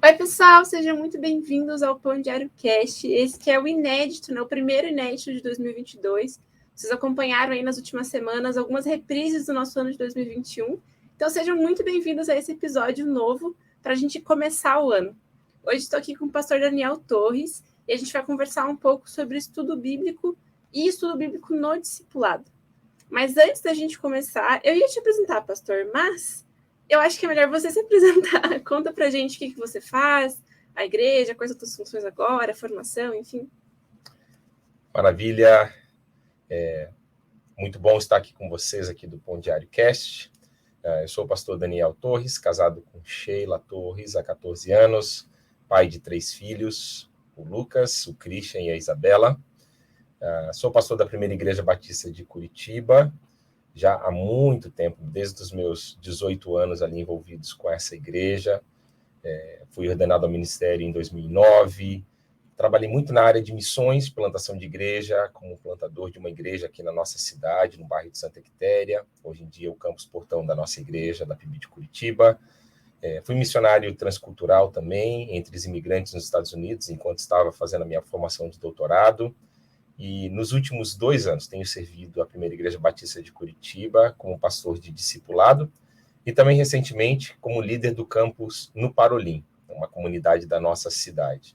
Oi, pessoal, sejam muito bem-vindos ao Pão Diário Cast. Esse que é o inédito, né? O primeiro inédito de 2022. Vocês acompanharam aí nas últimas semanas algumas reprises do nosso ano de 2021. Então, sejam muito bem-vindos a esse episódio novo para a gente começar o ano. Hoje estou aqui com o pastor Daniel Torres e a gente vai conversar um pouco sobre estudo bíblico e estudo bíblico no discipulado. Mas antes da gente começar, eu ia te apresentar, pastor, mas eu acho que é melhor você se apresentar. Conta pra gente o que você faz, a igreja, quais são as suas funções agora, a formação, enfim. Maravilha. Muito bom estar aqui com vocês aqui do Pão Diário Cast. Eu sou o pastor Daniel Torres, casado com Sheila Torres há 14 anos, pai de 3 filhos, o Lucas, o Christian e a Isabela. Sou pastor da Primeira Igreja Batista de Curitiba, já há muito tempo, desde os meus 18 anos ali envolvidos com essa igreja. Fui ordenado ao ministério em 2009. Trabalhei muito na área de missões, plantação de igreja, como plantador de uma igreja aqui na nossa cidade, no bairro de Santa Quitéria. Hoje em dia, o campus portão da nossa igreja, da PIB de Curitiba. Fui missionário transcultural também, entre os imigrantes nos Estados Unidos, enquanto estava fazendo a minha formação de doutorado. E nos últimos 2 anos tenho servido a Primeira Igreja Batista de Curitiba como pastor de discipulado e também recentemente como líder do campus no Parolim, uma comunidade da nossa cidade.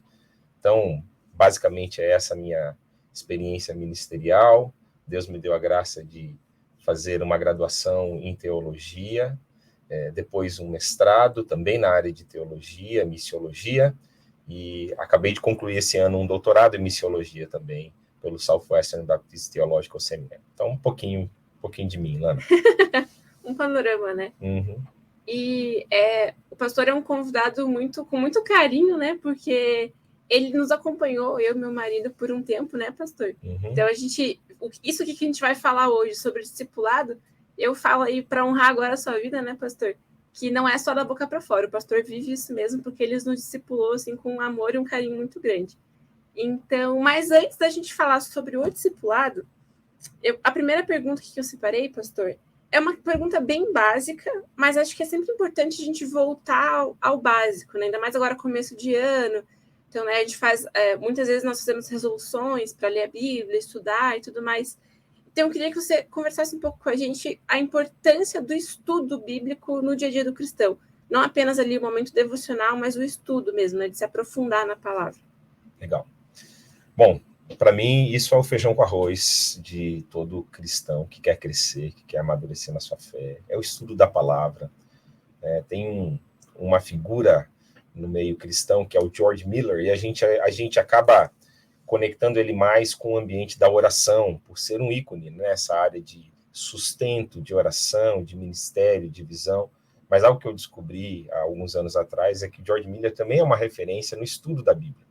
Então, basicamente é essa a minha experiência ministerial. Deus me deu a graça de fazer uma graduação em teologia, depois um mestrado também na área de teologia, missiologia, e acabei de concluir esse ano um doutorado em missiologia também, pelo Southwestern Baptist Theological Seminary. Então, um pouquinho de mim, Lana. Um panorama, né? Uhum. E o pastor é um convidado com muito carinho, né? Porque ele nos acompanhou, eu e meu marido, por um tempo, né, pastor? Uhum. Então, isso que a gente vai falar hoje sobre discipulado, eu falo aí para honrar agora a sua vida, né, pastor? Que não é só da boca para fora. O pastor vive isso mesmo, porque ele nos discipulou assim, com um amor e um carinho muito grande. Então, mas antes da gente falar sobre o discipulado, a primeira pergunta que eu separei, pastor, é uma pergunta bem básica, mas acho que é sempre importante a gente voltar ao básico, né? Ainda mais agora começo de ano. Então, né, a gente faz, muitas vezes nós fazemos resoluções para ler a Bíblia, estudar e tudo mais. Então, eu queria que você conversasse um pouco com a gente a importância do estudo bíblico no dia a dia do cristão. Não apenas ali o momento devocional, mas o estudo mesmo, né, de se aprofundar na palavra. Legal. Bom, para mim, isso é o feijão com arroz de todo cristão que quer crescer, que quer amadurecer na sua fé. É o estudo da palavra. Tem uma figura no meio cristão que é o George Miller, e a gente acaba conectando ele mais com o ambiente da oração, por ser um ícone nessa área de sustento, de oração, de ministério, de visão. Mas algo que eu descobri há alguns anos atrás é que George Miller também é uma referência no estudo da Bíblia.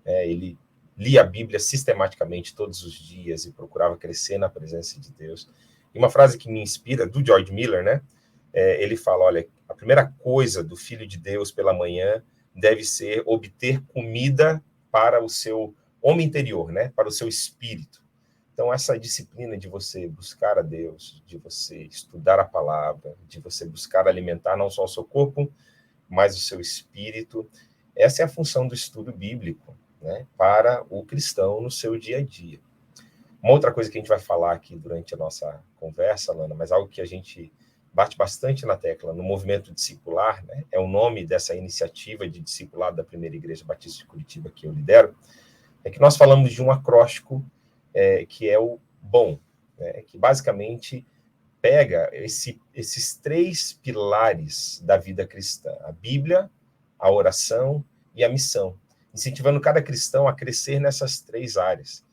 Ele lia a Bíblia sistematicamente todos os dias e procurava crescer na presença de Deus. E uma frase que me inspira, do George Miller, né? Ele fala, olha, a primeira coisa do Filho de Deus pela manhã deve ser obter comida para o seu homem interior, né? Para o seu espírito. Então, essa disciplina de você buscar a Deus, de você estudar a palavra, de você buscar alimentar não só o seu corpo, mas o seu espírito, essa é a função do estudo bíblico, né, para o cristão no seu dia a dia. Uma outra coisa que a gente vai falar aqui durante a nossa conversa, Lana, mas algo que a gente bate bastante na tecla no movimento discipular, né, é o nome dessa iniciativa de discipulado da Primeira Igreja Batista de Curitiba que eu lidero, é que nós falamos de um acróstico que é o BOM, né, que basicamente pega esses 3 pilares da vida cristã, a Bíblia, a oração e a missão, incentivando cada cristão a crescer nessas 3 áreas.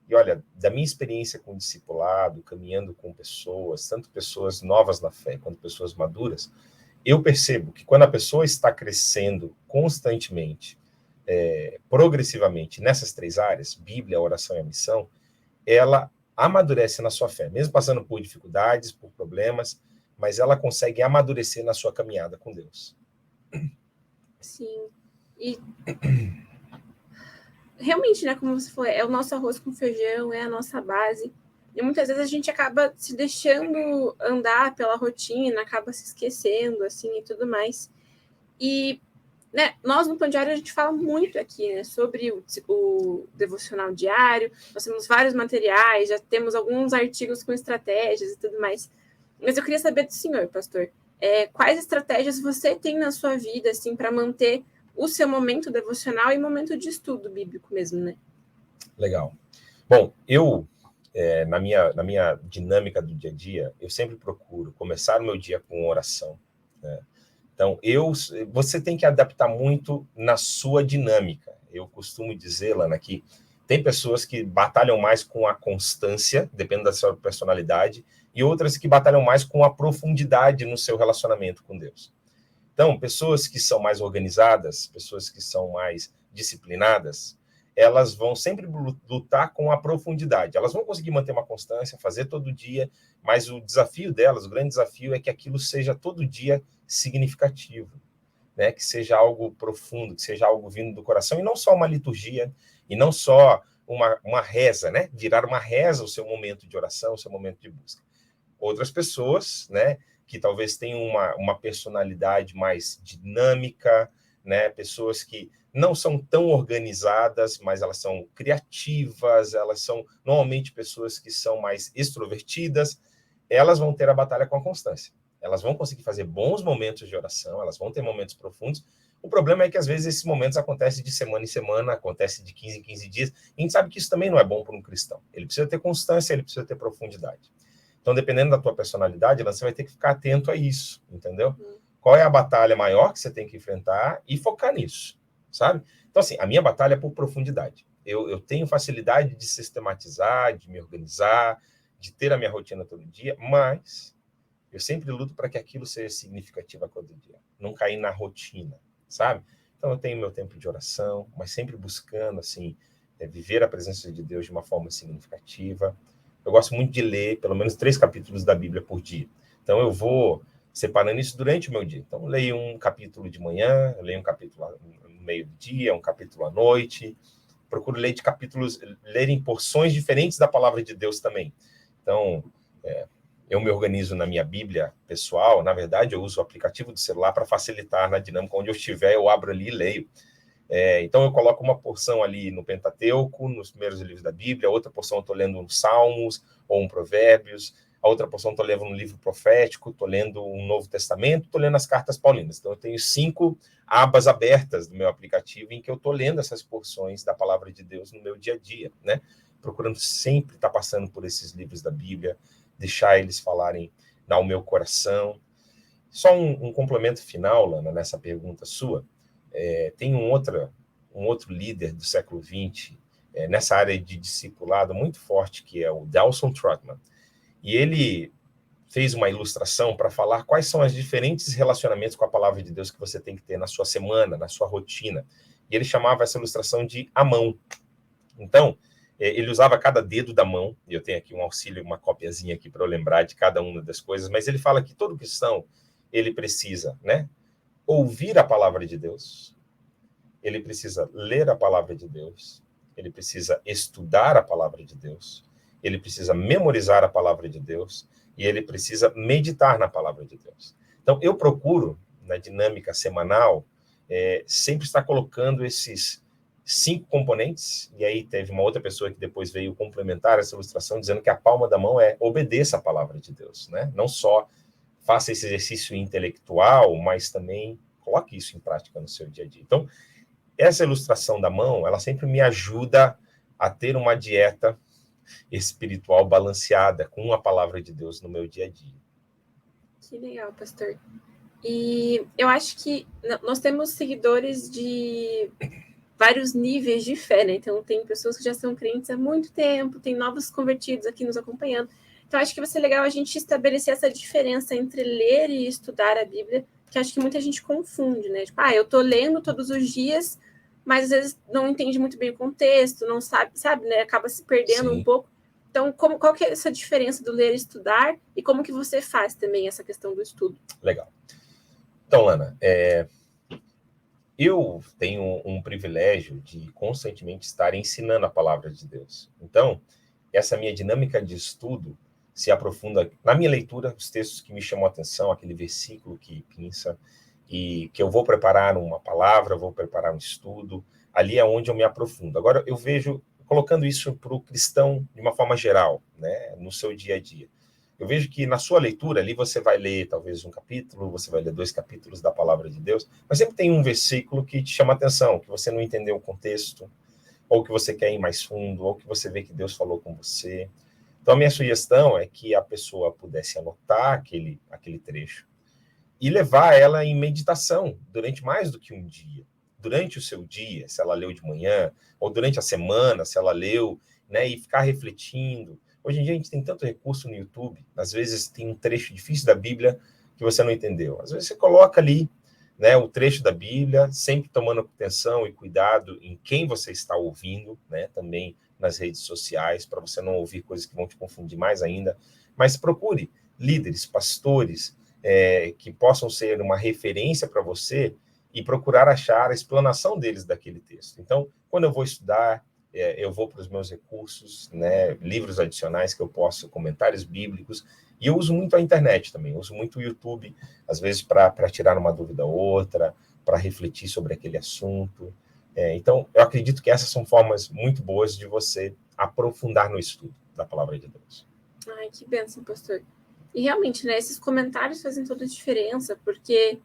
E olha, da minha experiência com discipulado, caminhando com pessoas, tanto pessoas novas na fé quanto pessoas maduras, eu percebo que quando a pessoa está crescendo constantemente, progressivamente nessas 3 áreas, Bíblia, a oração e a missão, ela amadurece na sua fé, mesmo passando por dificuldades, por problemas, mas ela consegue amadurecer na sua caminhada com Deus. Sim. E realmente, né, como você falou, é o nosso arroz com feijão, é a nossa base. E muitas vezes a gente acaba se deixando andar pela rotina, acaba se esquecendo, assim, e tudo mais. E né, nós no Pão Diário a gente fala muito aqui, né, sobre o devocional diário, nós temos vários materiais, já temos alguns artigos com estratégias e tudo mais. Mas eu queria saber do senhor, pastor, quais estratégias você tem na sua vida, assim, para manter o seu momento devocional e momento de estudo bíblico mesmo, né? Legal. Bom, eu, na minha dinâmica do dia a dia, eu sempre procuro começar o meu dia com oração, né? Então, você tem que adaptar muito na sua dinâmica. Eu costumo dizer, Lana, que tem pessoas que batalham mais com a constância, dependendo da sua personalidade, e outras que batalham mais com a profundidade no seu relacionamento com Deus. Então, pessoas que são mais organizadas, pessoas que são mais disciplinadas, elas vão sempre lutar com a profundidade. Elas vão conseguir manter uma constância, fazer todo dia, mas o desafio delas, o grande desafio é que aquilo seja todo dia significativo, né? Que seja algo profundo, que seja algo vindo do coração, e não só uma liturgia, e não só uma reza, né? Virar uma reza o seu momento de oração, o seu momento de busca. Outras pessoas, né, que talvez tenham uma personalidade mais dinâmica, né, pessoas que não são tão organizadas, mas elas são criativas, elas são normalmente pessoas que são mais extrovertidas, elas vão ter a batalha com a constância. Elas vão conseguir fazer bons momentos de oração, elas vão ter momentos profundos. O problema é que, às vezes, esses momentos acontecem de semana em semana, acontecem de 15 em 15 dias, e a gente sabe que isso também não é bom para um cristão. Ele precisa ter constância, ele precisa ter profundidade. Então, dependendo da tua personalidade, você vai ter que ficar atento a isso, entendeu? Qual é a batalha maior que você tem que enfrentar e focar nisso, sabe? Então, assim, a minha batalha é por profundidade. Eu tenho facilidade de sistematizar, de me organizar, de ter a minha rotina todo dia, mas eu sempre luto para que aquilo seja significativo a todo dia, não cair na rotina, sabe? Então, eu tenho meu tempo de oração, mas sempre buscando, assim, viver a presença de Deus de uma forma significativa. Eu gosto muito de ler pelo menos 3 capítulos da Bíblia por dia. Então, eu vou separando isso durante o meu dia. Então, eu leio um capítulo de manhã, eu leio um capítulo no meio-dia, um capítulo à noite. Procuro ler ler em porções diferentes da palavra de Deus também. Então, eu me organizo na minha Bíblia pessoal. Na verdade, eu uso o aplicativo do celular para facilitar na dinâmica. Onde eu estiver, eu abro ali e leio. Então, eu coloco uma porção ali no Pentateuco, nos primeiros livros da Bíblia, outra porção eu estou lendo um Salmos ou um Provérbios, a outra porção eu estou lendo um livro profético, estou lendo um Novo Testamento, estou lendo as cartas paulinas. Então, eu tenho 5 abas abertas do meu aplicativo em que eu estou lendo essas porções da palavra de Deus no meu dia a dia, né? Procurando sempre estar passando por esses livros da Bíblia, deixar eles falarem ao meu coração. Só um complemento final, Lana, nessa pergunta sua. Tem um outro líder do século XX, nessa área de discipulado muito forte, que é o Dalton Trotman. E ele fez uma ilustração para falar quais são os diferentes relacionamentos com a palavra de Deus que você tem que ter na sua semana, na sua rotina. E ele chamava essa ilustração de a mão. Então, ele usava cada dedo da mão, e eu tenho aqui um auxílio, uma copiazinha aqui para eu lembrar de cada uma das coisas, mas ele fala que todo cristão, ele precisa, né, ouvir a palavra de Deus, ele precisa ler a palavra de Deus, ele precisa estudar a palavra de Deus, ele precisa memorizar a palavra de Deus e ele precisa meditar na palavra de Deus. Então, eu procuro, na dinâmica semanal, sempre estar colocando esses 5 componentes, e aí teve uma outra pessoa que depois veio complementar essa ilustração, dizendo que a palma da mão obedeça a palavra de Deus, né? Não só faça esse exercício intelectual, mas também coloque isso em prática no seu dia a dia. Então, essa ilustração da mão, ela sempre me ajuda a ter uma dieta espiritual balanceada com a palavra de Deus no meu dia a dia. Que legal, pastor. E eu acho que nós temos seguidores de vários níveis de fé, né? Então, tem pessoas que já são crentes há muito tempo, tem novos convertidos aqui nos acompanhando. Então, acho que vai ser legal a gente estabelecer essa diferença entre ler e estudar a Bíblia, que acho que muita gente confunde, né? Tipo, eu tô lendo todos os dias, mas às vezes não entende muito bem o contexto, não sabe, né? Acaba se perdendo um pouco. Então, qual que é essa diferença do ler e estudar e como que você faz também essa questão do estudo? Legal. Então, Lana, eu tenho um privilégio de constantemente estar ensinando a palavra de Deus. Então, essa minha dinâmica de estudo se aprofunda na minha leitura, os textos que me chamam a atenção, aquele versículo que pinça, e que eu vou preparar uma palavra, vou preparar um estudo, ali é onde eu me aprofundo. Agora, eu vejo, colocando isso para o cristão de uma forma geral, né, no seu dia a dia, eu vejo que na sua leitura ali você vai ler talvez um capítulo, você vai ler 2 capítulos da palavra de Deus, mas sempre tem um versículo que te chama a atenção, que você não entendeu o contexto, ou que você quer ir mais fundo, ou que você vê que Deus falou com você. Então, a minha sugestão é que a pessoa pudesse anotar aquele trecho e levar ela em meditação durante mais do que um dia. Durante o seu dia, se ela leu de manhã, ou durante a semana, se ela leu, né, e ficar refletindo. Hoje em dia a gente tem tanto recurso no YouTube, às vezes tem um trecho difícil da Bíblia que você não entendeu. Às vezes você coloca ali, né, o trecho da Bíblia, sempre tomando atenção e cuidado em quem você está ouvindo, né, também nas redes sociais, para você não ouvir coisas que vão te confundir mais ainda. Mas procure líderes, pastores, que possam ser uma referência para você e procurar achar a explanação deles daquele texto. Então, quando eu vou estudar, eu vou para os meus recursos, né, livros adicionais que eu posso, comentários bíblicos, e eu uso muito a internet também, eu uso muito o YouTube, às vezes para tirar uma dúvida ou outra, para refletir sobre aquele assunto. Então, eu acredito que essas são formas muito boas de você aprofundar no estudo da palavra de Deus. Ai, que bênção, pastor. E realmente, né, esses comentários fazem toda a diferença, porque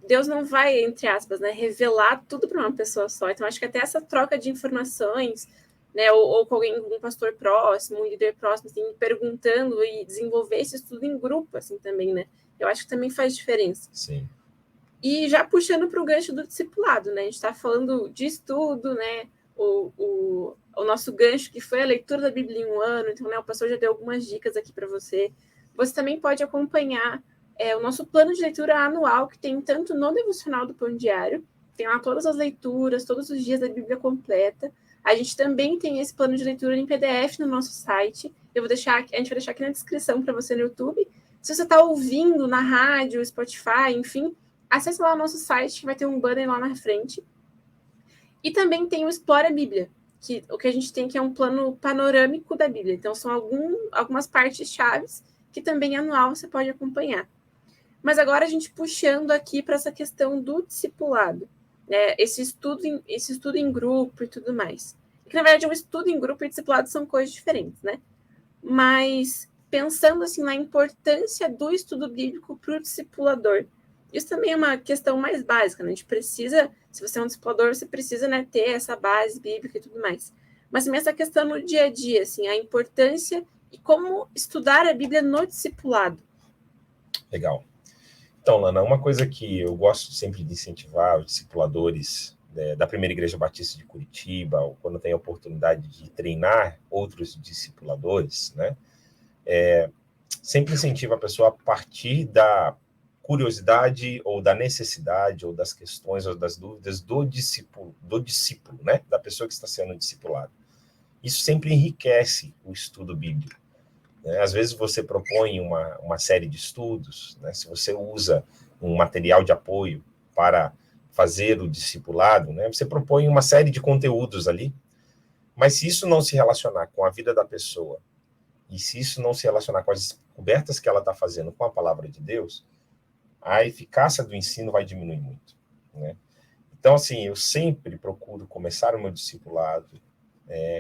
Deus não vai, entre aspas, né, revelar tudo para uma pessoa só. Então, acho que até essa troca de informações, né, ou com alguém, um pastor próximo, um líder próximo, assim, perguntando e desenvolver esse estudo em grupo, assim, também, né? Eu acho que também faz diferença. Sim. E já puxando para o gancho do discipulado, né? A gente está falando de estudo, né? O nosso gancho, que foi a leitura da Bíblia em um ano, então, né, o pastor já deu algumas dicas aqui para você. Você também pode acompanhar o nosso plano de leitura anual, que tem tanto no devocional do Pão Diário, tem lá todas as leituras, todos os dias da Bíblia completa. A gente também tem esse plano de leitura em PDF no nosso site. A gente vai deixar aqui na descrição para você no YouTube. Se você está ouvindo na rádio, Spotify, enfim, acesse lá o nosso site, que vai ter um banner lá na frente. E também tem o Explora a Bíblia, que o que a gente tem que é um plano panorâmico da Bíblia. Então, são algumas partes chaves que também anual você pode acompanhar. Mas agora a gente puxando aqui para essa questão do discipulado, né? Esse estudo em grupo e tudo mais. Que, na verdade, um estudo em grupo e discipulado são coisas diferentes, né? Mas pensando assim na importância do estudo bíblico para o discipulador, isso também é uma questão mais básica, né? A gente precisa, se você é um discipulador, você precisa, né, ter essa base bíblica e tudo mais. Mas também essa questão no dia a dia, assim, a importância e como estudar a Bíblia no discipulado. Legal. Então, Lana, uma coisa que eu gosto sempre de incentivar os discipuladores da Primeira Igreja Batista de Curitiba, ou quando tem a oportunidade de treinar outros discipuladores, né, sempre incentiva a pessoa a partir da curiosidade ou da necessidade ou das questões ou das dúvidas do discípulo, né, da pessoa que está sendo discipulada. Isso sempre enriquece o estudo bíblico. Né? Às vezes você propõe uma série de estudos, né? Se você usa um material de apoio para fazer o discipulado, né? Você propõe uma série de conteúdos ali, mas se isso não se relacionar com a vida da pessoa, e se isso não se relacionar com as descobertas que ela está fazendo com a palavra de Deus, a eficácia do ensino vai diminuir muito, né? Então, assim, eu sempre procuro começar o meu discipulado,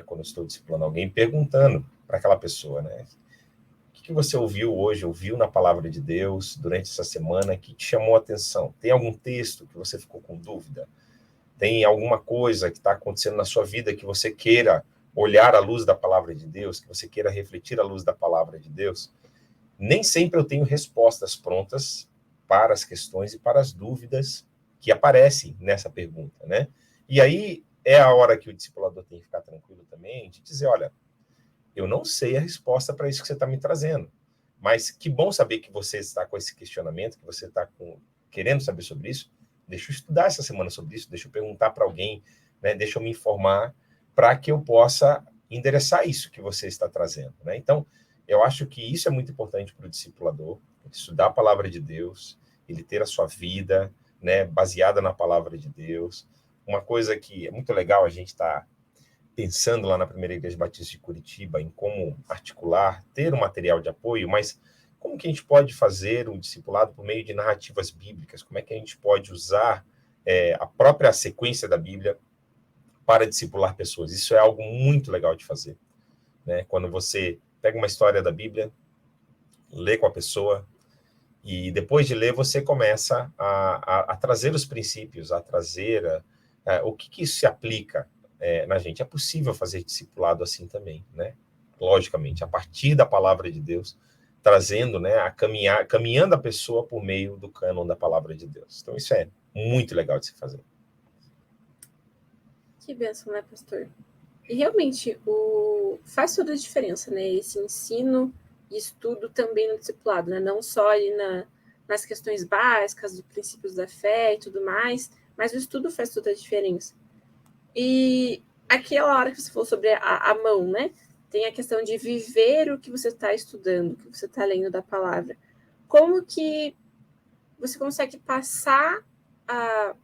quando eu estou discipulando alguém, perguntando para aquela pessoa, né? O que você ouviu hoje, ouviu na palavra de Deus durante essa semana que te chamou a atenção? Tem algum texto que você ficou com dúvida? Tem alguma coisa que está acontecendo na sua vida que você queira olhar à luz da palavra de Deus, que você queira refletir à luz da palavra de Deus? Nem sempre eu tenho respostas prontas para as questões e para as dúvidas que aparecem nessa pergunta, né? E aí é a hora que o discipulador tem que ficar tranquilo também, de dizer, olha, eu não sei a resposta para isso que você está me trazendo, mas que bom saber que você está com esse questionamento, que você está querendo saber sobre isso. Deixa eu estudar essa semana sobre isso, deixa eu perguntar para alguém, né? Deixa eu me informar para que eu possa endereçar isso que você está trazendo, né? Então, eu acho que isso é muito importante para o discipulador, estudar a palavra de Deus, ele ter a sua vida, né, baseada na palavra de Deus. Uma coisa que é muito legal a gente estar pensando lá na Primeira Igreja Batista de Curitiba em como articular, ter um material de apoio, mas como que a gente pode fazer um discipulado por meio de narrativas bíblicas? Como é que a gente pode usar a própria sequência da Bíblia para discipular pessoas? Isso é algo muito legal de fazer, né? Quando você pega uma história da Bíblia, lê com a pessoa, e depois de ler, você começa a trazer os princípios, a trazer o que isso se aplica na gente. É possível fazer discipulado assim também, né? Logicamente, a partir da palavra de Deus, trazendo, né, caminhando a pessoa por meio do cânon da palavra de Deus. Então, isso é muito legal de se fazer. Que bênção, né, pastor? E realmente, faz toda a diferença, né? Esse ensino e estudo também no discipulado, né? Não só ali nas questões básicas, dos princípios da fé e tudo mais, mas o estudo faz toda a diferença. E aquela hora que você falou sobre a mão, né? Tem a questão de viver o que você está estudando, o que você está lendo da palavra. Como que você consegue passar a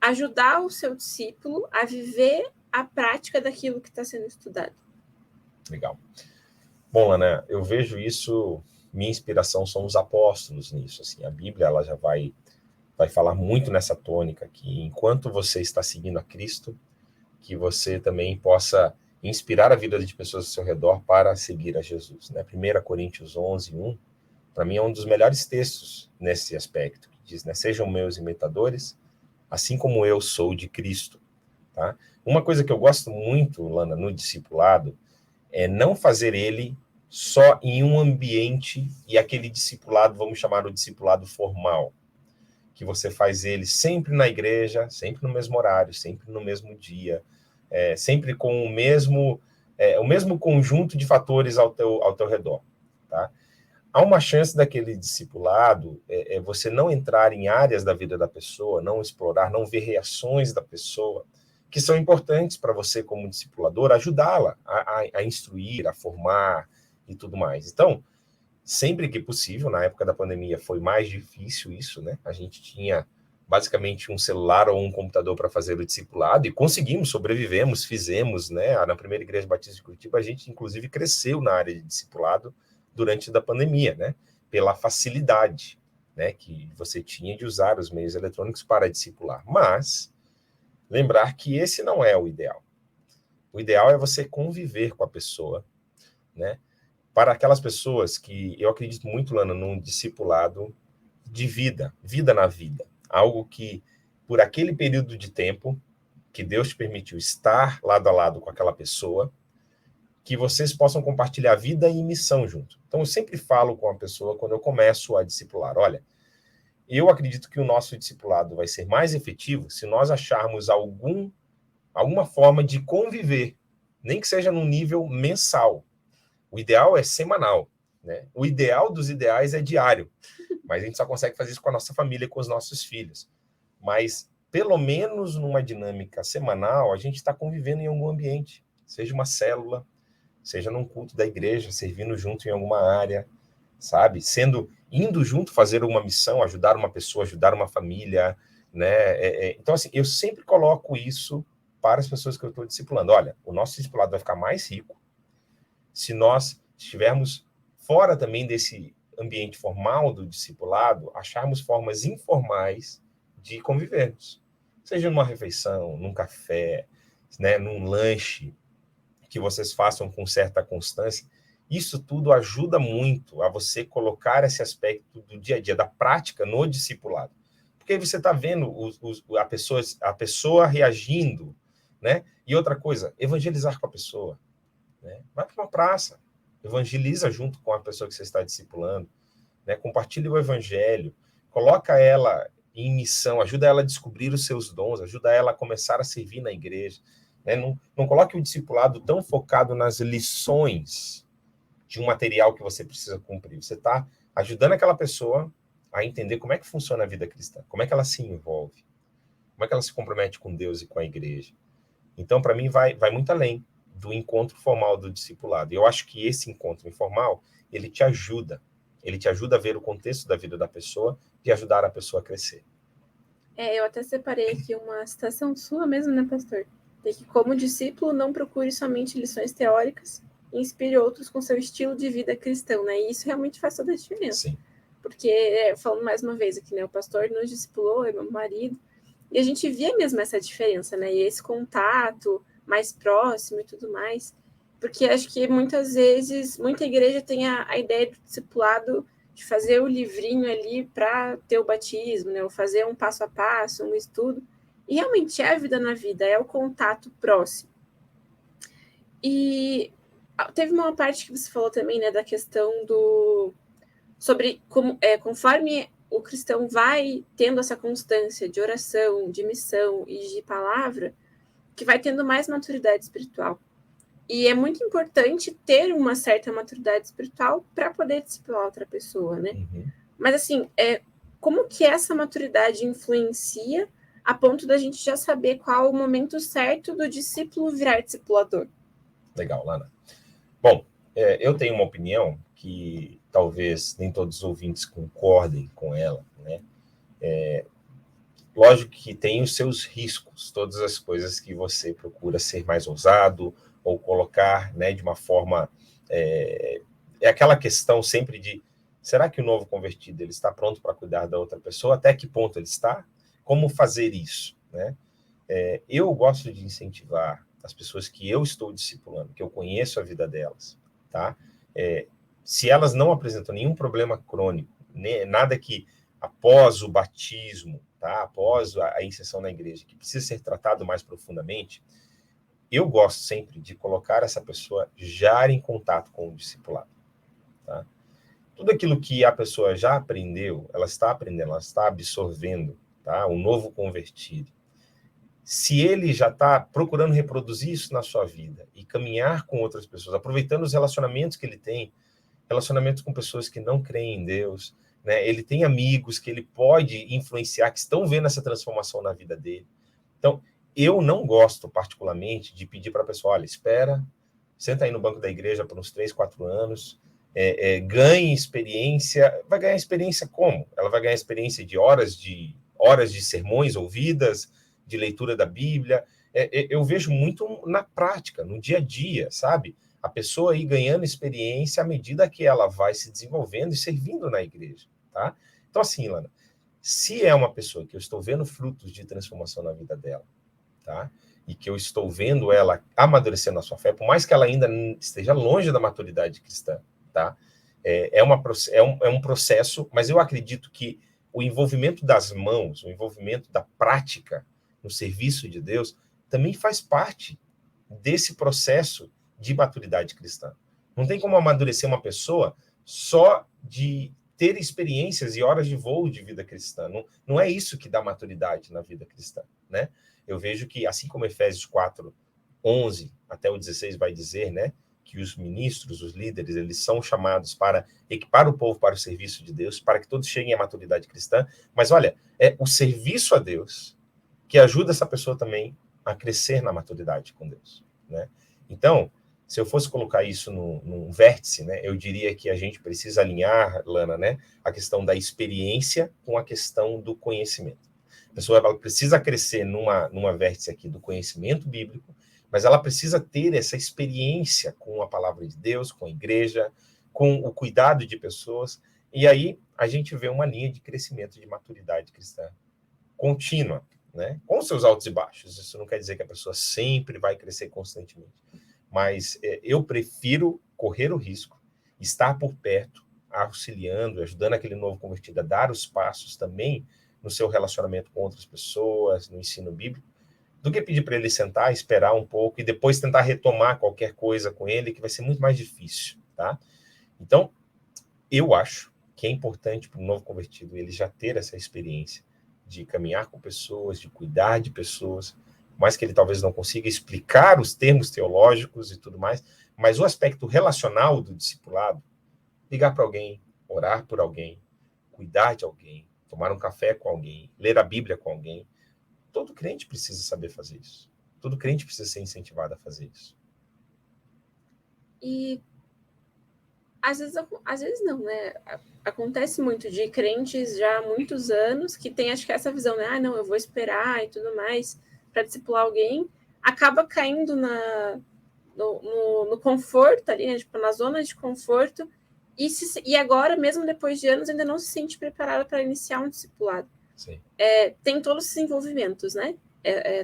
ajudar o seu discípulo a viver a prática daquilo que está sendo estudado? Legal. Bom, Lana, eu vejo isso, minha inspiração são os apóstolos nisso. Assim, a Bíblia ela já vai falar muito nessa tônica, que enquanto você está seguindo a Cristo, que você também possa inspirar a vida de pessoas ao seu redor para seguir a Jesus, né? 1 Coríntios 11, 1, para mim é um dos melhores textos nesse aspecto, que diz, né, sejam meus imitadores, assim como eu sou de Cristo, tá? Uma coisa que eu gosto muito, Lana, no discipulado, é não fazer ele só em um ambiente, e aquele discipulado, vamos chamar o discipulado formal, que você faz ele sempre na igreja, sempre no mesmo horário, sempre no mesmo dia, sempre com o mesmo conjunto de fatores ao teu redor, tá? Há uma chance daquele discipulado você não entrar em áreas da vida da pessoa, não explorar, não ver reações da pessoa, que são importantes para você como discipulador, ajudá-la a instruir, a formar e tudo mais. Então, sempre que possível, na época da pandemia foi mais difícil isso, né? A gente tinha basicamente um celular ou um computador para fazer o discipulado e conseguimos, sobrevivemos, fizemos, né? Na primeira igreja batista de Curitiba, a gente inclusive cresceu na área de discipulado durante a pandemia, né? Pela facilidade, né, que você tinha de usar os meios eletrônicos para discipular. Mas lembrar que esse não é o ideal. O ideal é você conviver com a pessoa, né? Para aquelas pessoas que eu acredito muito, Lana, num discipulado de vida na vida. Algo que, por aquele período de tempo que Deus te permitiu estar lado a lado com aquela pessoa, que vocês possam compartilhar vida e missão junto. Então, eu sempre falo com a pessoa quando eu começo a discipular, olha, eu acredito que o nosso discipulado vai ser mais efetivo se nós acharmos alguma forma de conviver, nem que seja num nível mensal. O ideal é semanal, né? O ideal dos ideais é diário, mas a gente só consegue fazer isso com a nossa família e com os nossos filhos. Mas, pelo menos numa dinâmica semanal, a gente está convivendo em algum ambiente, seja uma célula, seja num culto da igreja, servindo junto em alguma área, sabe? Indo junto fazer uma missão, ajudar uma pessoa, ajudar uma família, né? Então, assim, eu sempre coloco isso para as pessoas que eu estou discipulando. Olha, o nosso discipulado vai ficar mais rico se nós estivermos fora também desse ambiente formal do discipulado, acharmos formas informais de convivermos. Seja numa refeição, num café, né, num lanche, que vocês façam com certa constância. Isso tudo ajuda muito a você colocar esse aspecto do dia a dia, da prática no discipulado. Porque aí você está vendo a pessoa reagindo, né? E outra coisa, evangelizar com a pessoa. Né? Vai para uma praça, evangeliza junto com a pessoa que você está discipulando, né? Compartilha o evangelho, coloca ela em missão, ajuda ela a descobrir os seus dons, ajuda ela a começar a servir na igreja. Né? Não coloque o discipulado tão focado nas lições de um material que você precisa cumprir. Você está ajudando aquela pessoa a entender como é que funciona a vida cristã, como é que ela se envolve, como é que ela se compromete com Deus e com a igreja. Então, para mim, vai muito além do encontro formal do discipulado. Eu acho que esse encontro informal, ele te ajuda a ver o contexto da vida da pessoa e ajudar a pessoa a crescer. Eu até separei aqui uma citação sua mesmo, né, pastor? De que, como discípulo, não procure somente lições teóricas, e inspire outros com seu estilo de vida cristão, né? E isso realmente faz toda a diferença. Sim. Porque, falando mais uma vez aqui, né? O pastor nos discipulou, é meu marido, e a gente via mesmo essa diferença, né? E esse contato mais próximo e tudo mais. Porque acho que muitas vezes, muita igreja tem a ideia do discipulado de fazer o livrinho ali para ter o batismo, né? Ou fazer um passo a passo, um estudo. E realmente é a vida na vida, é o contato próximo. E teve uma parte que você falou também, né? Da questão do... sobre como, conforme o cristão vai tendo essa constância de oração, de missão e de palavra, que vai tendo mais maturidade espiritual. E é muito importante ter uma certa maturidade espiritual para poder discipular outra pessoa, né? Uhum. Mas, assim, como que essa maturidade influencia a ponto da gente já saber qual o momento certo do discípulo virar discipulador? Legal, Lana. Bom, eu tenho uma opinião que talvez nem todos os ouvintes concordem com ela, né? Lógico que tem os seus riscos, todas as coisas que você procura ser mais ousado ou colocar, né, de uma forma... É aquela questão sempre de, será que o novo convertido ele está pronto para cuidar da outra pessoa? Até que ponto ele está? Como fazer isso, né? Eu gosto de incentivar as pessoas que eu estou discipulando, que eu conheço a vida delas, tá? Se elas não apresentam nenhum problema crônico, nada que após o batismo, tá? Após a inserção na igreja, que precisa ser tratado mais profundamente, eu gosto sempre de colocar essa pessoa já em contato com o discipulado, tá? Tudo aquilo que a pessoa já aprendeu, ela está aprendendo, ela está absorvendo, tá? O novo convertido. Se ele já está procurando reproduzir isso na sua vida e caminhar com outras pessoas, aproveitando os relacionamentos que ele tem, relacionamentos com pessoas que não creem em Deus, né? Ele tem amigos que ele pode influenciar, que estão vendo essa transformação na vida dele. Então, eu não gosto particularmente de pedir para a pessoa, olha, espera, senta aí no banco da igreja por uns 3, 4 anos, ganhe experiência. Vai ganhar experiência como? Ela vai ganhar experiência de horas de sermões ouvidas, de leitura da Bíblia. Eu vejo muito na prática, no dia a dia, sabe? A pessoa aí ganhando experiência à medida que ela vai se desenvolvendo e servindo na igreja, tá? Então, assim, Lana, se é uma pessoa que eu estou vendo frutos de transformação na vida dela, tá? E que eu estou vendo ela amadurecendo a sua fé, por mais que ela ainda esteja longe da maturidade cristã, tá? É um processo, mas eu acredito que o envolvimento das mãos, o envolvimento da prática no serviço de Deus, também faz parte desse processo de maturidade cristã. Não tem como amadurecer uma pessoa só de ter experiências e horas de voo de vida cristã. Não é isso que dá maturidade na vida cristã, né? Eu vejo que, assim como Efésios 4, 11 até o 16 vai dizer, né, que os ministros, os líderes, eles são chamados para equipar o povo para o serviço de Deus, para que todos cheguem à maturidade cristã. Mas, olha, é o serviço a Deus que ajuda essa pessoa também a crescer na maturidade com Deus, né? Então, se eu fosse colocar isso num vértice, né, eu diria que a gente precisa alinhar, Lana, né, a questão da experiência com a questão do conhecimento. A pessoa ela precisa crescer numa vértice aqui do conhecimento bíblico, mas ela precisa ter essa experiência com a palavra de Deus, com a igreja, com o cuidado de pessoas, e aí a gente vê uma linha de crescimento de maturidade cristã contínua, né? Com seus altos e baixos. Isso não quer dizer que a pessoa sempre vai crescer constantemente, mas eu prefiro correr o risco, estar por perto, auxiliando, ajudando aquele novo convertido a dar os passos também no seu relacionamento com outras pessoas, no ensino bíblico, do que pedir para ele sentar, esperar um pouco e depois tentar retomar qualquer coisa com ele, que vai ser muito mais difícil, tá? Então, eu acho que é importante para o novo convertido ele já ter essa experiência de caminhar com pessoas, de cuidar de pessoas, mais que ele talvez não consiga explicar os termos teológicos e tudo mais, mas o aspecto relacional do discipulado, ligar para alguém, orar por alguém, cuidar de alguém, tomar um café com alguém, ler a Bíblia com alguém, todo crente precisa saber fazer isso. Todo crente precisa ser incentivado a fazer isso. E às vezes não, né? Acontece muito de crentes já há muitos anos que tem, acho que essa visão, né? Ah, não, eu vou esperar e tudo mais para discipular alguém, acaba caindo no conforto ali, né? Tipo, na zona de conforto, e agora, mesmo depois de anos, ainda não se sente preparada para iniciar um discipulado. Sim. Tem todos esses envolvimentos, né?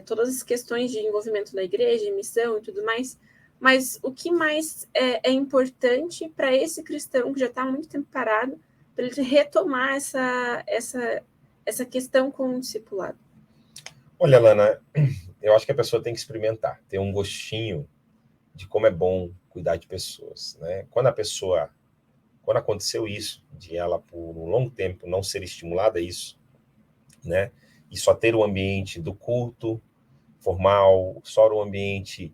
Todas as questões de envolvimento na igreja, missão e tudo mais, mas o que mais é importante para esse cristão que já está há muito tempo parado, para ele retomar essa questão com o discipulado? Olha, Lana, eu acho que a pessoa tem que experimentar, ter um gostinho de como é bom cuidar de pessoas, né? Quando aconteceu isso, de ela por um longo tempo não ser estimulada a isso, né? E só ter o ambiente do culto formal, só o ambiente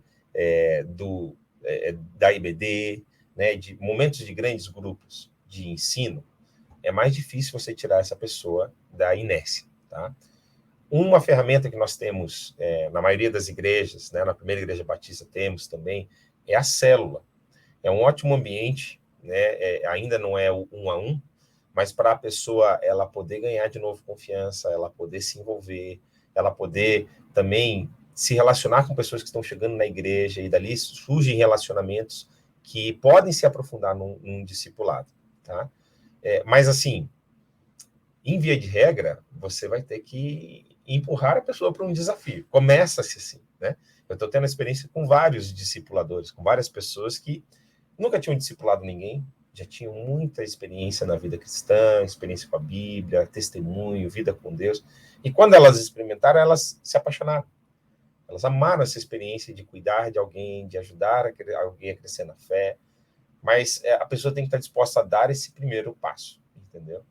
da IBD, né? De momentos de grandes grupos de ensino, é mais difícil você tirar essa pessoa da inércia, tá? Uma ferramenta que nós temos na maioria das igrejas, né? Na primeira igreja batista temos também, é a célula. É um ótimo ambiente, né? Ainda não é o 1 a 1, mas para a pessoa ela poder ganhar de novo confiança, ela poder se envolver, ela poder também se relacionar com pessoas que estão chegando na igreja, e dali surgem relacionamentos que podem se aprofundar num discipulado, tá? Mas assim, em via de regra, você vai ter que empurrar a pessoa para um desafio. Começa-se assim, né? Eu estou tendo experiência com vários discipuladores, com várias pessoas que nunca tinham discipulado ninguém, já tinham muita experiência na vida cristã, experiência com a Bíblia, testemunho, vida com Deus. E quando elas experimentaram, elas se apaixonaram. Elas amaram essa experiência de cuidar de alguém, de ajudar alguém a crescer na fé. Mas a pessoa tem que estar disposta a dar esse primeiro passo, entendeu?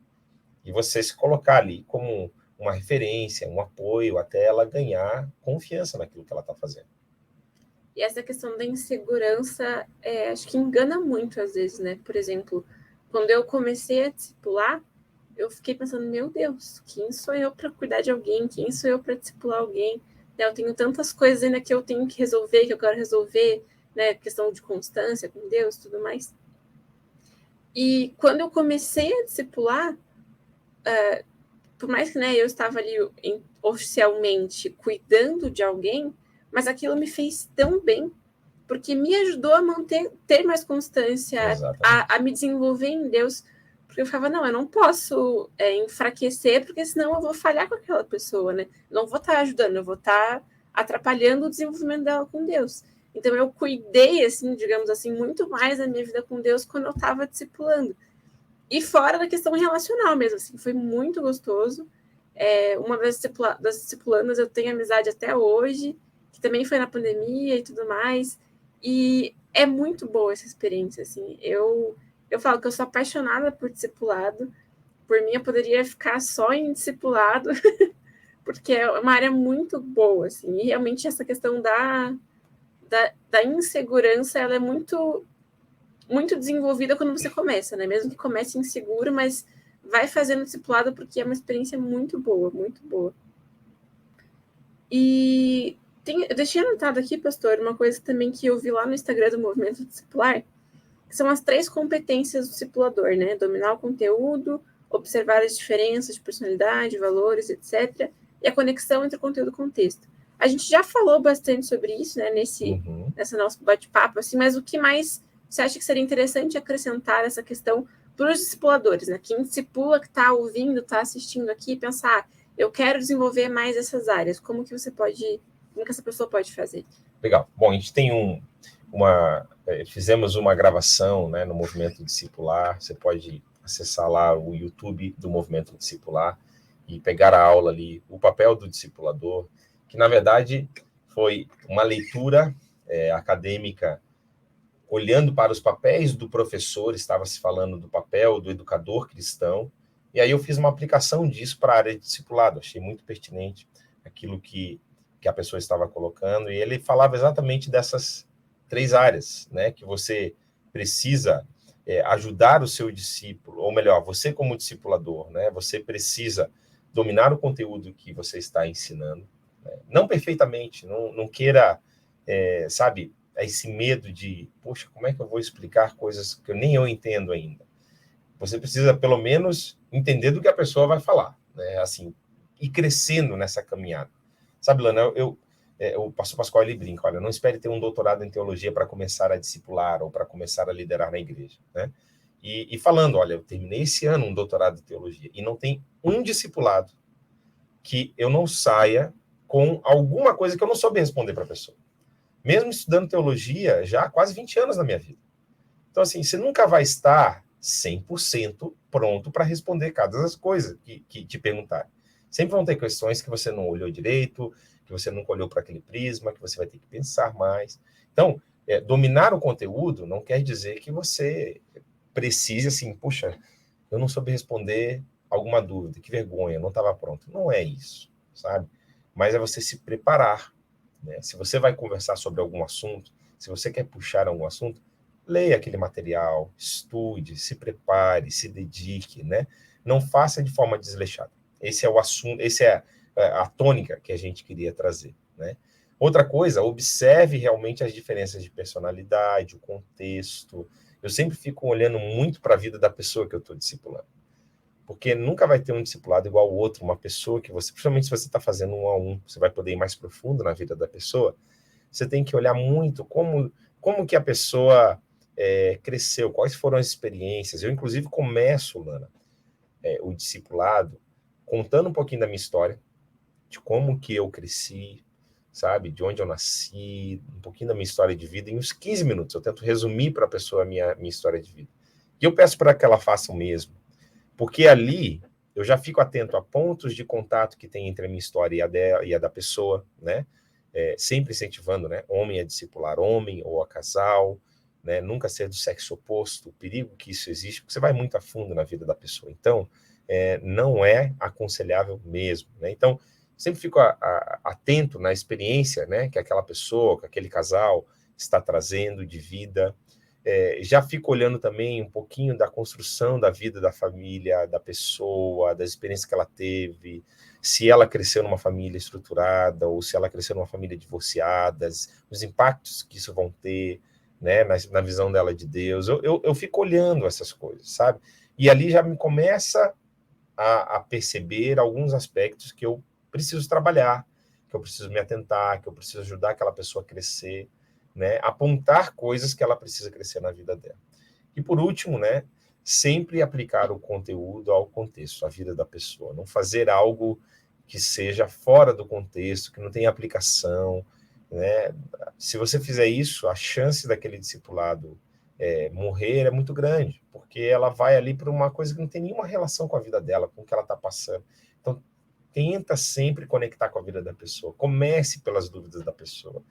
E você se colocar ali como uma referência, um apoio, até ela ganhar confiança naquilo que ela está fazendo. E essa questão da insegurança, acho que engana muito às vezes, né? Por exemplo, quando eu comecei a discipular, eu fiquei pensando, meu Deus, quem sou eu para cuidar de alguém? Quem sou eu para discipular alguém? Eu tenho tantas coisas ainda que eu tenho que resolver, que eu quero resolver, né? Questão de constância com Deus e tudo mais. E quando eu comecei a discipular, por mais que, né, eu estava ali oficialmente cuidando de alguém, mas aquilo me fez tão bem, porque me ajudou a ter mais constância, a me desenvolver em Deus, porque eu ficava, não, eu não posso enfraquecer, porque senão eu vou falhar com aquela pessoa, né? Eu não vou estar ajudando, eu vou estar atrapalhando o desenvolvimento dela com Deus. Então eu cuidei, assim, digamos assim, muito mais da minha vida com Deus quando eu estava discipulando. E fora da questão relacional mesmo, assim, foi muito gostoso. Uma das discipulandas eu tenho amizade até hoje, que também foi na pandemia e tudo mais. E é muito boa essa experiência, assim. Eu falo que eu sou apaixonada por discipulado. Por mim, eu poderia ficar só em discipulado, porque é uma área muito boa, assim. E realmente essa questão da insegurança, ela é muito desenvolvida quando você começa, né? Mesmo que comece inseguro, mas vai fazendo discipulado porque é uma experiência muito boa, muito boa. E eu deixei anotado aqui, pastor, uma coisa também que eu vi lá no Instagram do Movimento Discipular, que são as 3 competências do discipulador, né? Dominar o conteúdo, observar as diferenças de personalidade, valores, etc. E a conexão entre o conteúdo e o contexto. A gente já falou bastante sobre isso, né? Nessa nosso bate-papo, assim, mas o que mais você acha que seria interessante acrescentar essa questão para os discipuladores, né? Quem discipula, que está ouvindo, está assistindo aqui, pensar, eu quero desenvolver mais essas áreas. Como que essa pessoa pode fazer? Legal. Bom, a gente tem fizemos uma gravação, né, no Movimento Discipular. Você pode acessar lá o YouTube do Movimento Discipular e pegar a aula ali, o papel do discipulador, que na verdade foi uma leitura acadêmica olhando para os papéis do professor, estava se falando do papel do educador cristão, e aí eu fiz uma aplicação disso para a área de discipulado. Achei muito pertinente aquilo que a pessoa estava colocando, e ele falava exatamente dessas 3 áreas, né, que você precisa ajudar o seu discípulo, ou melhor, você como discipulador, né, você precisa dominar o conteúdo que você está ensinando, né? Não perfeitamente, não queira, sabe, esse medo de, poxa, como é que eu vou explicar coisas que nem eu entendo ainda? Você precisa, pelo menos, entender do que a pessoa vai falar, né? Assim, ir crescendo nessa caminhada. Sabe, Lana, o pastor Pascoal, ele brinca, olha, não espere ter um doutorado em teologia para começar a discipular ou para começar a liderar na igreja, né? E falando, olha, eu terminei esse ano um doutorado em teologia e não tem um discipulado que eu não saia com alguma coisa que eu não soube responder para a pessoa. Mesmo estudando teologia já há quase 20 anos na minha vida. Então, assim, você nunca vai estar 100% pronto para responder cada das coisas que te perguntarem. Sempre vão ter questões que você não olhou direito, que você nunca olhou para aquele prisma, que você vai ter que pensar mais. Então, dominar o conteúdo não quer dizer que você precise, assim, puxa, eu não soube responder alguma dúvida, que vergonha, não estava pronto. Não é isso, sabe? Mas é você se preparar, né? Se você vai conversar sobre algum assunto, se você quer puxar algum assunto, leia aquele material, estude, se prepare, se dedique, né? Não faça de forma desleixada. Esse é o assunto, esse é a tônica que a gente queria trazer, né? Outra coisa, observe realmente as diferenças de personalidade, o contexto. Eu sempre fico olhando muito para a vida da pessoa que eu estou discipulando. Porque nunca vai ter um discipulado igual ao outro, uma pessoa que você, principalmente se você está fazendo 1-a-1, você vai poder ir mais profundo na vida da pessoa, você tem que olhar muito como que a pessoa cresceu, quais foram as experiências. Eu, inclusive, começo, Lana, o discipulado, contando um pouquinho da minha história, de como que eu cresci, sabe, de onde eu nasci, um pouquinho da minha história de vida, em uns 15 minutos. Eu tento resumir para a pessoa a minha história de vida. E eu peço para que ela faça o mesmo. Porque ali eu já fico atento a pontos de contato que tem entre a minha história e a da pessoa, né? Sempre incentivando, né? Homem a discipular homem ou a casal, né? Nunca ser do sexo oposto, o perigo que isso existe, porque você vai muito a fundo na vida da pessoa. Então, não é aconselhável mesmo, né? Então, sempre fico atento na experiência, né? Que aquela pessoa, que aquele casal está trazendo de vida. Já fico olhando também um pouquinho da construção da vida da família, da pessoa, das experiências que ela teve, se ela cresceu numa família estruturada ou se ela cresceu numa família divorciada, os impactos que isso vão ter, né, na visão dela de Deus. Eu fico olhando essas coisas, sabe? E ali já me começa a perceber alguns aspectos que eu preciso trabalhar, que eu preciso me atentar, que eu preciso ajudar aquela pessoa a crescer, né, apontar coisas que ela precisa crescer na vida dela. E por último, né, sempre aplicar o conteúdo ao contexto, à vida da pessoa, não fazer algo que seja fora do contexto, que não tenha aplicação, né? Se você fizer isso, a chance daquele discipulado morrer é muito grande, porque ela vai ali por uma coisa que não tem nenhuma relação com a vida dela, com o que ela está passando. Então, tenta sempre conectar com a vida da pessoa, comece pelas dúvidas da pessoa,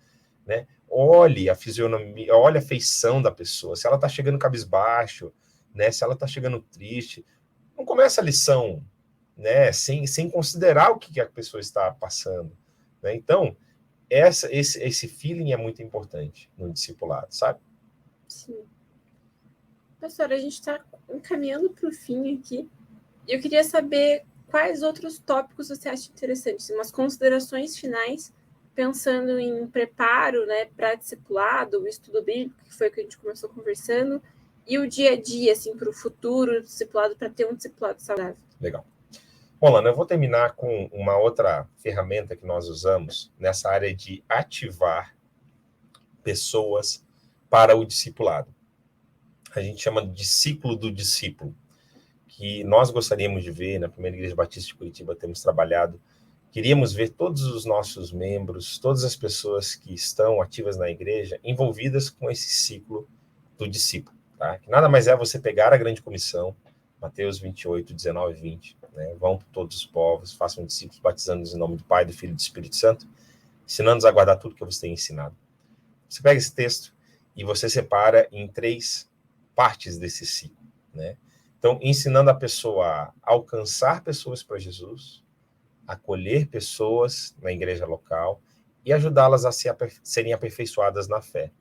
né? Olhe a fisionomia, olhe a feição da pessoa, se ela está chegando cabisbaixo, né? Se ela está chegando triste, não começa a lição, né? Sem considerar o que a pessoa está passando, né? Então, esse feeling é muito importante no discipulado, sabe? Sim. Pastor, a gente está encaminhando para o fim aqui. Eu queria saber quais outros tópicos você acha interessantes, umas considerações finais, pensando em preparo, né, para discipulado, o estudo bíblico, que foi o que a gente começou conversando, e o dia a dia, assim, para o futuro discipulado, para ter um discipulado saudável. Legal. Bom, Lana, eu vou terminar com uma outra ferramenta que nós usamos nessa área de ativar pessoas para o discipulado. A gente chama de ciclo do discípulo, que nós gostaríamos de ver, na Primeira Igreja Batista de Curitiba temos trabalhado, queríamos ver todos os nossos membros, todas as pessoas que estão ativas na igreja, envolvidas com esse ciclo do discípulo, tá? Que nada mais é você pegar a grande comissão, Mateus 28, 19 e 20, né? Vão por todos os povos, façam discípulos, batizando-os em nome do Pai, do Filho e do Espírito Santo, ensinando-os a guardar tudo que eu vos tenho ensinado. Você pega esse texto e você separa em 3 partes desse ciclo, né? Então, ensinando a pessoa a alcançar pessoas para Jesus, acolher pessoas na igreja local e ajudá-las a serem aperfeiçoadas na fé.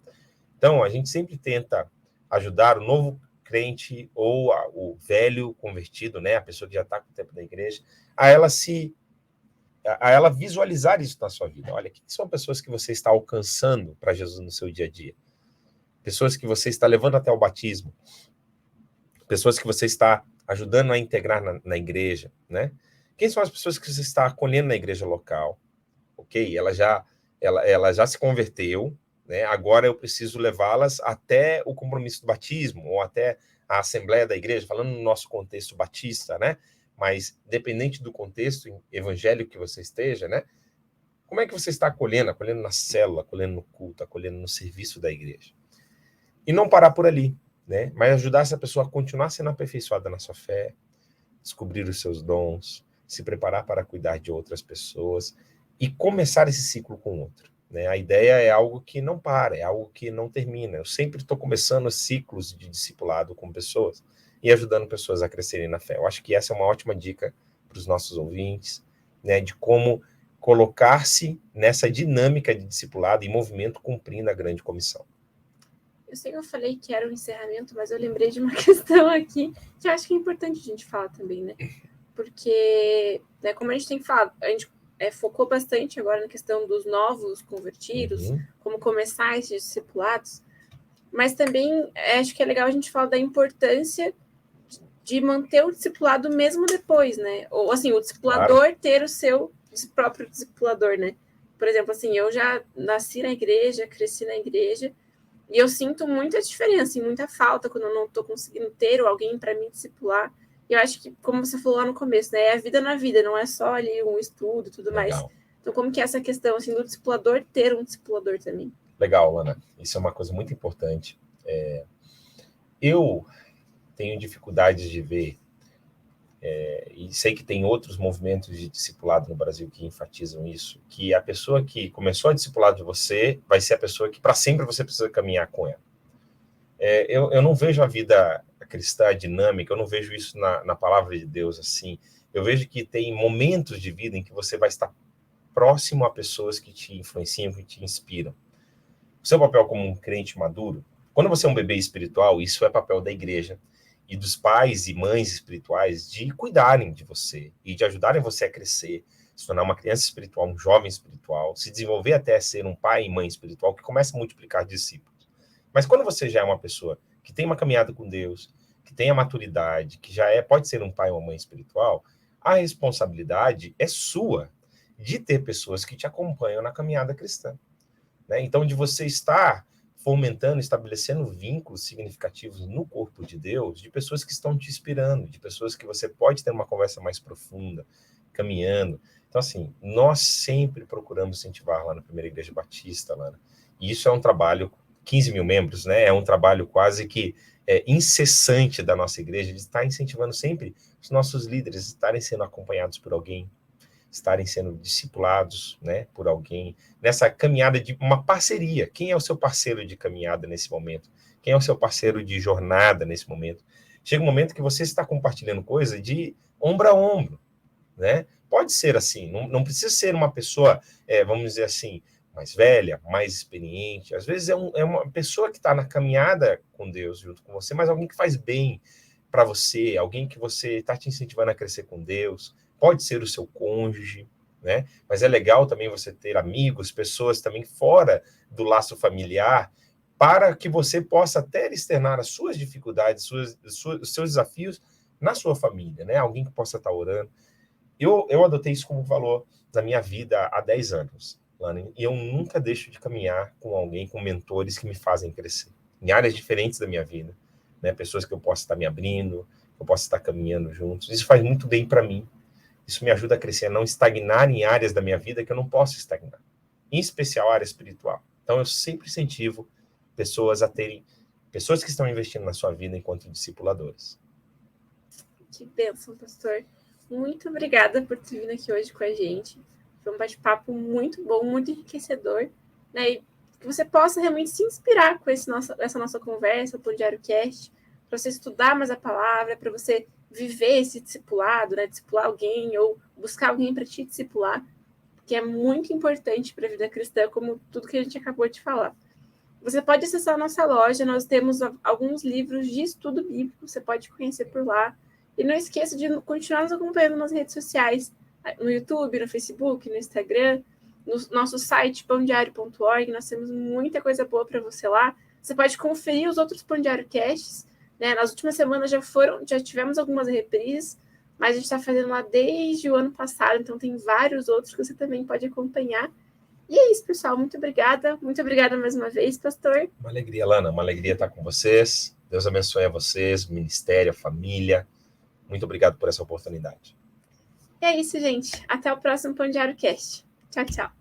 Então, a gente sempre tenta ajudar o novo crente ou o velho convertido, né, a pessoa que já está com o tempo da igreja, a ela visualizar isso na sua vida. Olha, que são pessoas que você está alcançando para Jesus no seu dia a dia? Pessoas que você está levando até o batismo, pessoas que você está ajudando a integrar na igreja, né? Quem são as pessoas que você está acolhendo na igreja local? Ok? Ela já ela já se converteu, né? Agora eu preciso levá-las até o compromisso do batismo, ou até a assembleia da igreja, falando no nosso contexto batista, né? Mas, dependente do contexto evangélico que você esteja, né? Como é que você está acolhendo? Acolhendo na célula, acolhendo no culto, acolhendo no serviço da igreja. E não parar por ali, né? Mas ajudar essa pessoa a continuar sendo aperfeiçoada na sua fé, descobrir os seus dons, se preparar para cuidar de outras pessoas e começar esse ciclo com outro, né? A ideia é algo que não para, é algo que não termina. Eu sempre estou começando ciclos de discipulado com pessoas e ajudando pessoas a crescerem na fé. Eu acho que essa é uma ótima dica para os nossos ouvintes, né, de como colocar-se nessa dinâmica de discipulado e movimento cumprindo a grande comissão. Eu sei que eu falei que era o encerramento, mas eu lembrei de uma questão aqui que eu acho que é importante a gente falar também, né? Porque, né, como a gente tem falado, a gente focou bastante agora na questão dos novos convertidos, como começar esses discipulados, mas também acho que é legal a gente falar da importância de manter o discipulado mesmo depois, né? Ou assim, o discipulador ter o seu próprio discipulador, né? Por exemplo, assim, eu já nasci na igreja, cresci na igreja, e eu sinto muita diferença e muita falta quando eu não estou conseguindo ter alguém para me discipular. E eu acho que, como você falou lá no começo, né, é a vida na vida, não é só ali um estudo e tudo mais. Então, como que é essa questão assim, do discipulador ter um discipulador também? Legal, Lana. Isso é uma coisa muito importante. Eu tenho dificuldades de ver, e sei que tem outros movimentos de discipulado no Brasil que enfatizam isso, que a pessoa que começou a discipular de você vai ser a pessoa que para sempre você precisa caminhar com ela. Eu não vejo a vida cristã dinâmica, eu não vejo isso na palavra de Deus assim. Eu vejo que tem momentos de vida em que você vai estar próximo a pessoas que te influenciam, que te inspiram. O seu papel como um crente maduro, quando você é um bebê espiritual, isso é papel da igreja e dos pais e mães espirituais de cuidarem de você e de ajudarem você a crescer, se tornar uma criança espiritual, um jovem espiritual, se desenvolver até ser um pai e mãe espiritual que começa a multiplicar discípulos. Mas quando você já é uma pessoa que tem uma caminhada com Deus, que tem a maturidade, que já pode ser um pai ou uma mãe espiritual, a responsabilidade é sua de ter pessoas que te acompanham na caminhada cristã, né? Então, de você estar fomentando, estabelecendo vínculos significativos no corpo de Deus, de pessoas que estão te inspirando, de pessoas que você pode ter uma conversa mais profunda, caminhando. Então, assim, nós sempre procuramos incentivar lá na Primeira Igreja Batista, Lana, e isso é um trabalho, 15 mil membros, né? É um trabalho quase que incessante da nossa igreja, de estar incentivando sempre os nossos líderes estarem sendo acompanhados por alguém, estarem sendo discipulados, né, por alguém, nessa caminhada de uma parceria. Quem é o seu parceiro de caminhada nesse momento? Quem é o seu parceiro de jornada nesse momento? Chega um momento que você está compartilhando coisa de ombro a ombro, né? Pode ser assim, não precisa ser uma pessoa, vamos dizer assim, mais velha, mais experiente. Às vezes é uma pessoa que está na caminhada com Deus junto com você, mas alguém que faz bem para você, alguém que você está te incentivando a crescer com Deus. Pode ser o seu cônjuge, né? Mas é legal também você ter amigos, pessoas também fora do laço familiar, para que você possa até externar as suas dificuldades, os seus desafios na sua família, né? Alguém que possa estar orando. Eu adotei isso como valor na minha vida há 10 anos, Lana, e eu nunca deixo de caminhar com alguém, com mentores que me fazem crescer, em áreas diferentes da minha vida, né? Pessoas que eu possa estar me abrindo, que eu possa estar caminhando juntos. Isso faz muito bem para mim. Isso me ajuda a crescer, a não estagnar em áreas da minha vida que eu não posso estagnar, em especial a área espiritual. Então, eu sempre incentivo pessoas a terem, pessoas que estão investindo na sua vida enquanto discipuladores. Que bênção, pastor. Muito obrigada por ter vindo aqui hoje com a gente. Foi um bate-papo muito bom, muito enriquecedor, né? E que você possa realmente se inspirar com essa nossa conversa, por Diário Cast, para você estudar mais a palavra, para você viver esse discipulado, né? Discipular alguém ou buscar alguém para te discipular, que é muito importante para a vida cristã, como tudo que a gente acabou de falar. Você pode acessar a nossa loja, nós temos alguns livros de estudo bíblico, você pode conhecer por lá. E não esqueça de continuar nos acompanhando nas redes sociais, no YouTube, no Facebook, no Instagram, no nosso site pãodiario.org, nós temos muita coisa boa para você lá. Você pode conferir os outros Pão Diário Casts, né? Nas últimas semanas já tivemos algumas reprises, mas a gente está fazendo lá desde o ano passado, então tem vários outros que você também pode acompanhar. E é isso, pessoal. Muito obrigada. Muito obrigada mais uma vez, pastor. Uma alegria, Lana. Uma alegria estar com vocês. Deus abençoe a vocês, o ministério, a família. Muito obrigado por essa oportunidade. E é isso, gente. Até o próximo Pão Diário Cast. Tchau, tchau.